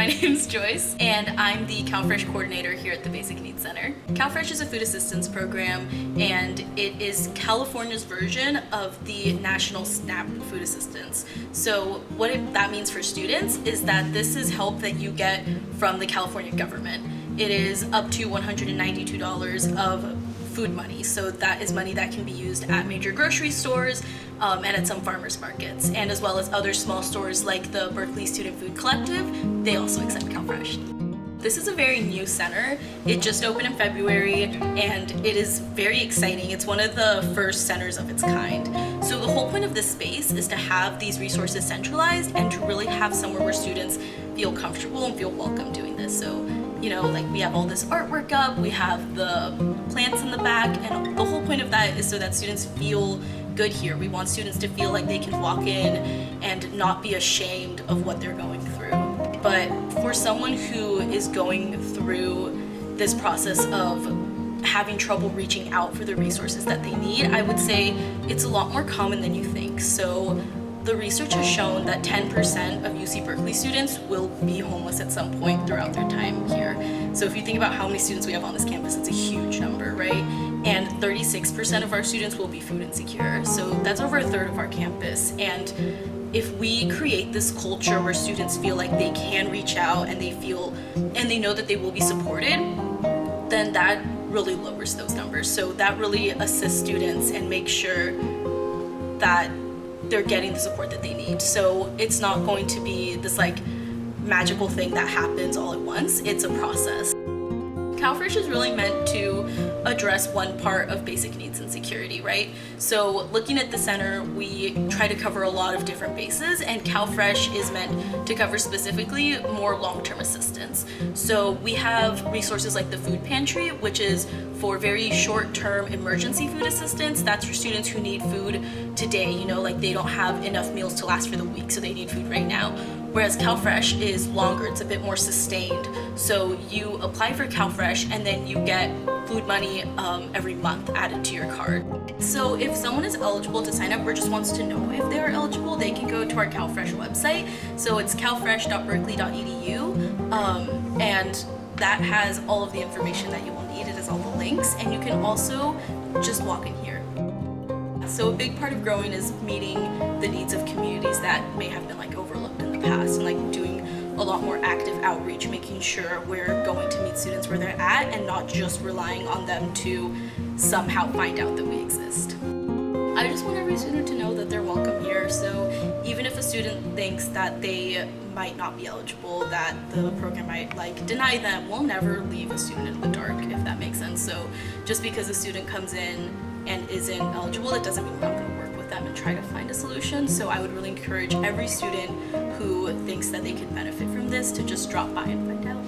My name's Joyce, and I'm the CalFresh coordinator here at the Basic Needs Center. CalFresh is a food assistance program, and it is California's version of the National SNAP food assistance. So what that means for students is that this is help that you get from the California government. It is up to $192 of food money. So that is money that can be used at major grocery stores and at some farmers markets, and as well as other small stores like the Berkeley Student Food Collective. They also accept CalFresh. This is a very new center. It just opened in February and it is very exciting. It's one of the first centers of its kind. So the whole point of this space is to have these resources centralized and to really have somewhere where students feel comfortable and feel welcome doing this. So, you know, like we have all this artwork up, we have the plants in the back, and the whole point of that is so that students feel good here. We want students to feel like they can walk in and not be ashamed of what they're going through. But for someone who is going through this process of having trouble reaching out for the resources that they need, I would say it's a lot more common than you think. So the research has shown that 10% of UC Berkeley students will be homeless at some point throughout their time here. So if you think about how many students we have on this campus, it's a huge number, right? And 36% of our students will be food insecure. So that's over a third of our campus. And if we create this culture where students feel like they can reach out and they know that they will be supported, then that really lowers those numbers. So that really assists students and makes sure that they're getting the support that they need. So it's not going to be this like magical thing that happens all at once. It's a process. CalFresh is really meant to address one part of basic needs and security, right? So looking at the center, we try to cover a lot of different bases, and CalFresh is meant to cover specifically more long-term assistance. So we have resources like the food pantry, which is for very short-term emergency food assistance. That's for students who need food today, you know, like they don't have enough meals to last for the week, so they need food right now. Whereas CalFresh is longer, it's a bit more sustained. So you apply for CalFresh and then you get food money every month added to your card. So if someone is eligible to sign up or just wants to know if they are eligible, they can go to our CalFresh website. So it's calfresh.berkeley.edu, and that has all of the information that you will need. It has all the links, and you can also just walk in here. So a big part of growing is meeting the needs of communities that may have been like overlooked in the past, and like doing a lot more active outreach, making sure we're going to meet students where they're at and not just relying on them to somehow find out that we exist. I just want every student to know that they're welcome here. So even if a student thinks that they might not be eligible, that the program might like deny them, we'll never leave a student in the dark, if that makes sense. So just because a student comes in and isn't eligible, that doesn't mean we're not going to work with them and try to find a solution. So I would really encourage every student who thinks that they could benefit from this to just drop by and find out.